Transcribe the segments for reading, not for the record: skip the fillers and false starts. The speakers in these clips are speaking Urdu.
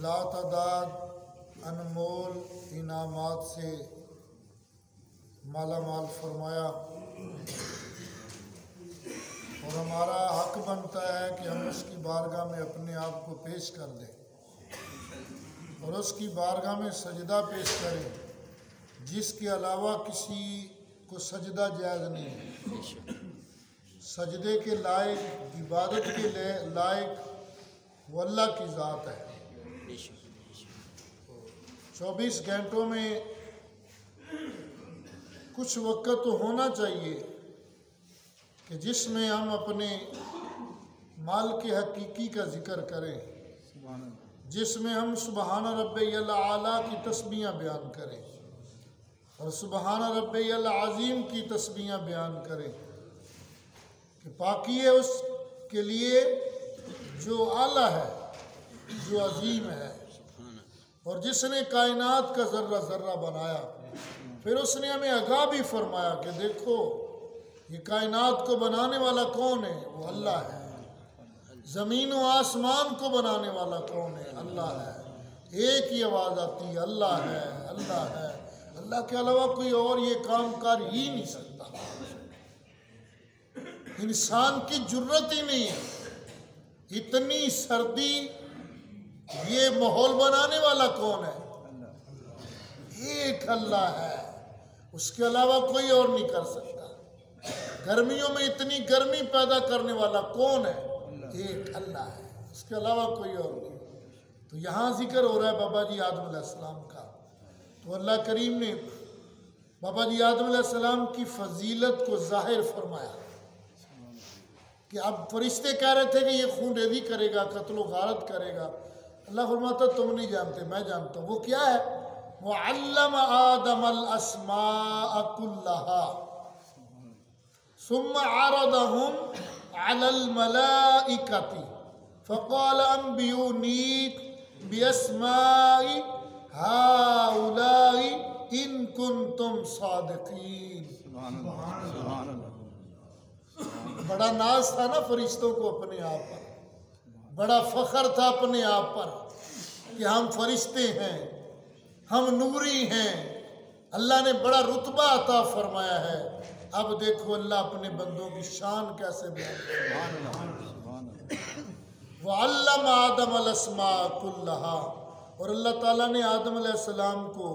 لاتعداد انمول انعامات سے مالا مال فرمایا، اور ہمارا حق بنتا ہے کہ ہم اس کی بارگاہ میں اپنے آپ کو پیش کر دیں اور اس کی بارگاہ میں سجدہ پیش کریں، جس کے علاوہ کسی کو سجدہ جائز نہیں ہے۔ سجدے کے لائق، عبادت کے لائق وہ اللہ کی ذات ہے۔ 24 گھنٹوں میں کچھ وقت تو ہونا چاہیے کہ جس میں ہم اپنے مالک حقیقی کا ذکر کریں، جس میں ہم سبحان ربی الاعلیٰ کی تسبیحاں بیان کریں اور سبحان ربی العظیم کی تسبیحاں بیان کریں، کہ پاکی ہے اس کے لیے جو اعلیٰ ہے، جو عظیم ہے، اور جس نے کائنات کا ذرہ ذرہ بنایا۔ پھر اس نے ہمیں آگاہ بھی فرمایا کہ دیکھو یہ کائنات کو بنانے والا کون ہے؟ وہ اللہ ہے۔ زمین و آسمان کو بنانے والا کون ہے؟ اللہ ہے۔ ایک ہی آواز آتی ہے، اللہ ہے، اللہ ہے۔ اللہ کے علاوہ کوئی اور یہ کام کر ہی نہیں سکتا۔ انسان کی جرت ہی نہیں ہے۔ اتنی سردی، یہ ماحول بنانے والا کون ہے؟ ایک اللہ ہے، اس کے علاوہ کوئی اور نہیں کر سکتا۔ گرمیوں میں اتنی گرمی پیدا کرنے والا کون ہے؟ ایک اللہ ہے، اس کے علاوہ کوئی اور نہیں۔ تو یہاں ذکر ہو رہا ہے بابا جی آدم علیہ السلام کا۔ تو اللہ کریم نے بابا جی آدم علیہ السلام کی فضیلت کو ظاہر فرمایا کہ اب فرشتے کہہ رہے تھے کہ یہ خون ریزی کرے گا، قتل و غارت کرے گا۔ اللہ فرماتا تم نہیں جانتے، میں جانتا ہوں۔ وہ کیا ہے؟ وَعَلَّمَ آدَمَ الْأَسْمَاءَ كُلَّهَا ثُمَّ عَرَضَهُمْ عَلَى الْمَلَائِكَةِ فَقَالَ أَنْبِئُونِي بِأَسْمَاءِ هَؤُلَاءِ إِن كُنتُمْ صَادِقِينَ۔ بڑا ناز تھا نا فرشتوں کو اپنے آپ پر، بڑا فخر تھا اپنے آپ پر کہ ہم فرشتے ہیں، ہم نوری ہیں، اللہ نے بڑا رتبہ عطا فرمایا ہے۔ اب دیکھو اللہ اپنے بندوں کی شان کیسے بیان کرتا ہے۔ وَعَلَّمَ آدَمَ الْأَسْمَاءَ كُلَّهَا، اور اللہ تعالیٰ نے آدم علیہ السلام کو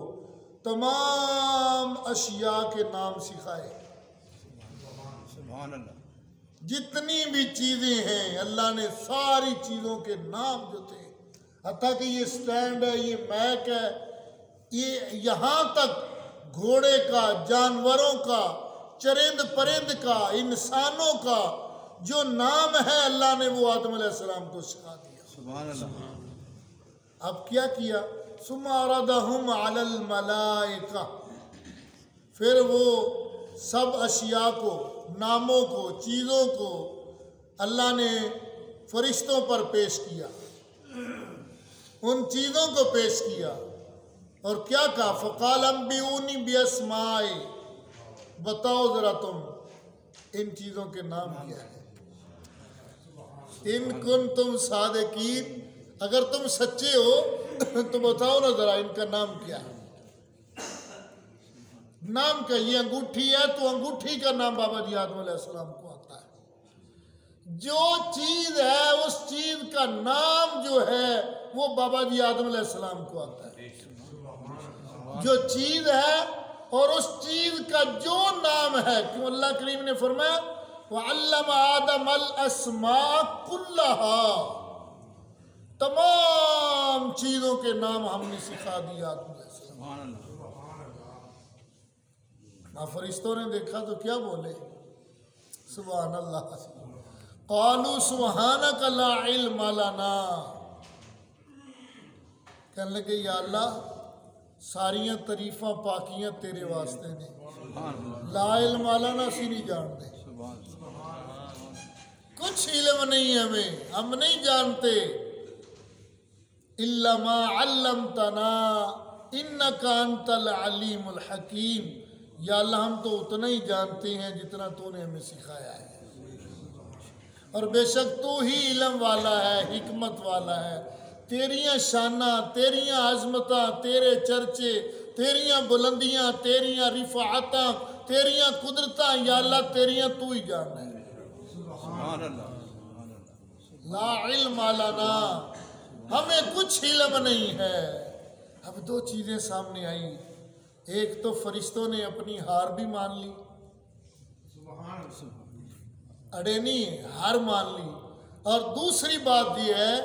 تمام اشیاء کے نام سکھائے۔ جتنی بھی چیزیں ہیں اللہ نے ساری چیزوں کے نام جو تھے، حتیٰ کہ یہ سٹینڈ ہے، یہ میک ہے، یہ یہاں تک گھوڑے کا، جانوروں کا، چرند پرند کا، انسانوں کا جو نام ہے اللہ نے وہ آدم علیہ السلام کو سکھا دیا۔ سبحان اللہ۔ اب کیا کیا؟ ثم عرضهم علی الملائکہ، پھر وہ سب اشیاء کو، ناموں کو، چیزوں کو اللہ نے فرشتوں پر پیش کیا، ان چیزوں کو پیش کیا، اور کیا کہا؟ فقال انبئونی باسماء، بتاؤ ذرا تم ان چیزوں کے نام کیا ہے۔ ان کنتم صادقین، اگر تم سچے ہو تو بتاؤ نا ذرا ان کا نام کیا ہے۔ نام کا یہ انگوٹھی ہے تو انگوٹھی کا نام بابا جی آدم علیہ السلام کو آتا ہے۔ جو چیز ہے اس چیز کا نام جو ہے وہ بابا جی آدم علیہ السلام کو آتا ہے۔ جو چیز ہے اور اس چیز کا جو نام ہے، کیوں اللہ کریم نے فرمایا وَعَلَّمَ آدَمَ الْأَسْمَاءَ كُلَّهَا، تمام چیزوں کے نام ہم نے سکھا دیا آدم علیہ السلام۔ فرشتوں نے دیکھا تو کیا بولے؟ سبحان اللہ۔ قالوا سبحانک لا علم لنا، کہنے لگے یا اللہ ساریاں تعریفاں پاکیاں تیرے واسطے نے، لا علم لنا اسی نہیں جانتے، کچھ علم نہیں ہمیں، ہم نہیں جانتے۔ الا ما علمتنا انک انت العلیم الحکیم، یا اللہ ہم تو اتنا ہی جانتے ہیں جتنا تو نے ہمیں سکھایا ہے، اور بے شک تو ہی علم والا ہے، حکمت والا ہے، تیریاں شاناں، تیریاں عظمتاں، تیرے چرچے، تیریاں بلندیاں، تیریاں رفعتاں، تیریاں قدرتاں، یا اللہ تیریاں تو ہی جاننا ہے۔ لا علم لنا، ہمیں کچھ علم نہیں ہے۔ اب دو چیزیں سامنے آئی، ایک تو فرشتوں نے اپنی ہار بھی مان لی، اڑے نہیں ہار مان لی، اور دوسری بات یہ ہے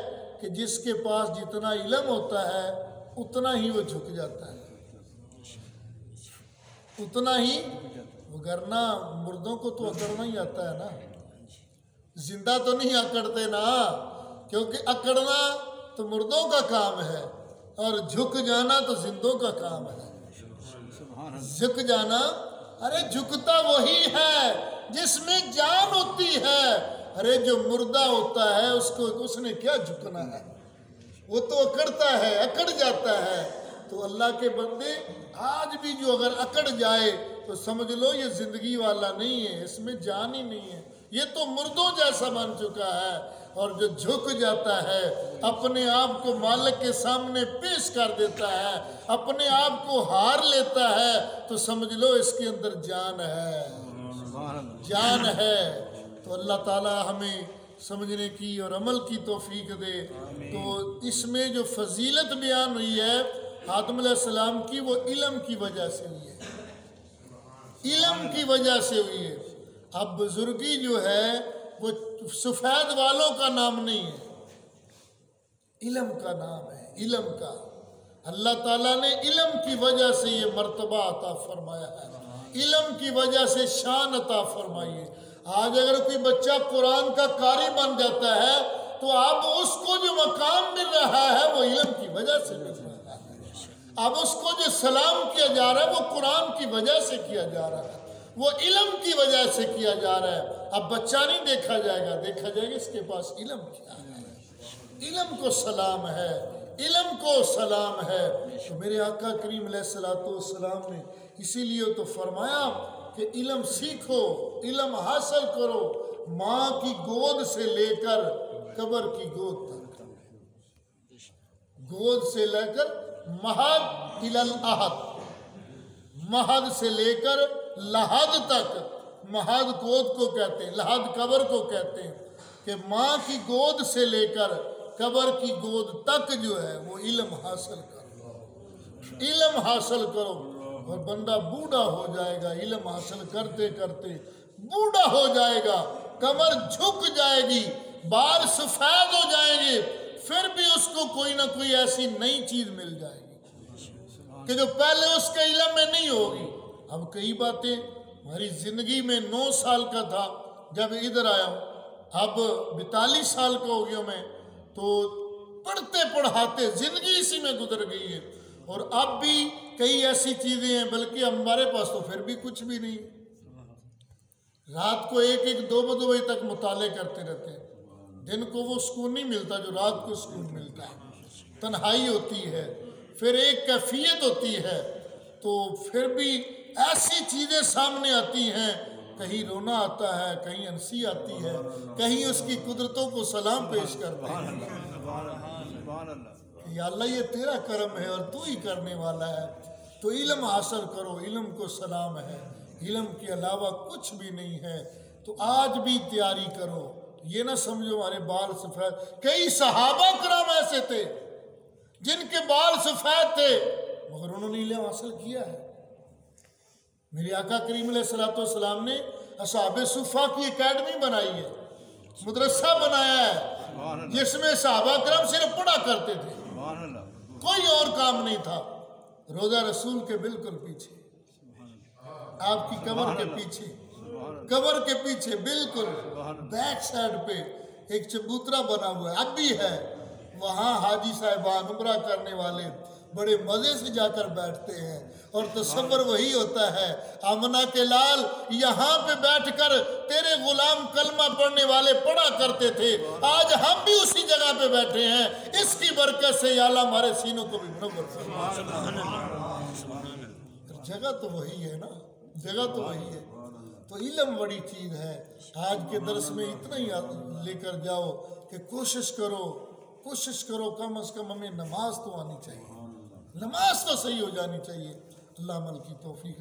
کہ جس کے پاس جتنا علم ہوتا ہے اتنا ہی وہ جھک جاتا ہے، اتنا ہی، وگرنہ مردوں کو تو اکڑنا ہی آتا ہے نا، زندہ تو نہیں اکڑتے نا، کیونکہ اکڑنا تو مردوں کا کام ہے اور جھک جانا تو زندوں کا کام ہے۔ جھک جانا، ارے جھکتا وہی ہے جس میں جان ہوتی ہے، ارے جو مردہ ہوتا ہے اس نے کیا جھکنا ہے، وہ تو اکڑتا ہے، اکڑ جاتا ہے۔ تو اللہ کے بندے آج بھی جو اگر اکڑ جائے تو سمجھ لو یہ زندگی والا نہیں ہے، اس میں جان ہی نہیں ہے، یہ تو مردوں جیسا بن چکا ہے۔ اور جو جھک جاتا ہے، اپنے آپ کو مالک کے سامنے پیش کر دیتا ہے، اپنے آپ کو ہار لیتا ہے، تو سمجھ لو اس کے اندر جان ہے، جان ہے۔ تو اللہ تعالی ہمیں سمجھنے کی اور عمل کی توفیق دے۔ تو اس میں جو فضیلت بیان ہوئی ہے آدم علیہ السلام کی، وہ علم کی وجہ سے ہوئی ہے، علم کی وجہ سے ہوئی ہے۔ اب بزرگی جو ہے وہ سفید والوں کا نام نہیں ہے، علم کا نام ہے، علم کا۔ اللہ تعالیٰ نے علم کی وجہ سے یہ مرتبہ عطا فرمایا ہے، علم کی وجہ سے شان عطا فرمائی ہے۔ آج اگر کوئی بچہ قرآن کا قاری بن جاتا ہے تو اب اس کو جو مقام مل رہا ہے وہ علم کی وجہ سے مل رہا ہے، اب اس کو جو سلام کیا جا رہا ہے وہ قرآن کی وجہ سے کیا جا رہا ہے، وہ علم کی وجہ سے کیا جا رہا ہے۔ اب بچہ نہیں دیکھا جائے گا، دیکھا جائے گا اس کے پاس علم کیا ہے، علم کو سلام ہے، علم کو سلام ہے۔ تو میرے آقا کریم علیہ السلام نے اسی لیے تو فرمایا کہ علم سیکھو، علم حاصل کرو، ماں کی گود سے لے کر قبر کی گود تک، گود سے لے کر مہد الی الاحد، مہد سے لے کر لحد تک، مہد گود کو کہتے ہیں، لحد قبر کو کہتے ہیں، کہ ماں کی گود سے لے کر قبر کی گود تک جو ہے وہ علم حاصل کرو، علم حاصل کرو۔ اور بندہ بوڑھا ہو جائے گا علم حاصل کرتے کرتے، بوڑھا ہو جائے گا، کمر جھک جائے گی، بال سفید ہو جائیں گے، پھر بھی اس کو کوئی نہ کوئی ایسی نئی چیز مل جائے گی کہ جو پہلے اس کے علم میں نہیں ہوگی۔ اب کئی باتیں ہماری زندگی میں 9 سال کا تھا جب ادھر آیا ہوں، اب 42 سال کا ہو گیا میں، تو پڑھتے پڑھاتے زندگی اسی میں گزر گئی ہے۔ اور اب بھی کئی ایسی چیزیں ہیں، بلکہ ہمارے پاس تو پھر بھی کچھ بھی نہیں، رات کو 1-2 بجے تک مطالعے کرتے رہتے ہیں، دن کو وہ سکون نہیں ملتا جو رات کو سکون ملتا ہے، تنہائی ہوتی ہے، پھر ایک کیفیت ہوتی ہے، تو پھر بھی ایسی چیزیں سامنے آتی ہیں، کہیں رونا آتا ہے، کہیں ہنسی آتی ہے، کہیں اس کی قدرتوں کو سلام پیش کرتے ہیں، یا اللہ یہ تیرا کرم ہے اور تو ہی کرنے والا ہے۔ تو علم حاصل کرو، علم کو سلام ہے، علم کے علاوہ کچھ بھی نہیں ہے۔ تو آج بھی تیاری کرو، یہ نہ سمجھو ہمارے بال سفید، کئی صحابہ کرام ایسے تھے جن کے بال سفید تھے مگر انہوں نے علم حاصل کیا ہے۔ میرے آقا کریم علیہ السلام نے اصحاب صفہ کی اکیڈمی بنائی ہے، مدرسہ بنایا ہے، جس میں صحابہ کرام صرف پڑھا کرتے تھے، کوئی اور کام نہیں تھا۔ روضہ رسول کے بالکل پیچھے، آپ کی قبر کے پیچھے، قبر کے پیچھے بالکل بیک سائڈ پہ ایک چبوترا بنا ہوا ہے، اب بھی ہے وہاں۔ حاجی صاحبان عمرہ کرنے والے بڑے مزے سے جا کر بیٹھتے ہیں، اور تصور وہی ہوتا ہے، آمنہ کے لال یہاں پہ بیٹھ کر تیرے غلام کلمہ پڑھنے والے پڑھا کرتے تھے، آج ہم بھی اسی جگہ پہ بیٹھے ہیں، اس کی برکت سے یا اللہ ہمارے سینوں کو بھی منور فرما۔ جگہ تو وہی ہے نا، جگہ تو وہی ہے۔ تو علم بڑی چیز ہے۔ آج کے درس میں اتنا ہی لے کر جاؤ کہ کوشش کرو کوشش کرو کم از کم ہمیں نماز تو آنی چاہیے، نماز تو صحیح ہو جانی چاہیے۔ اللہ عمل کی توفیق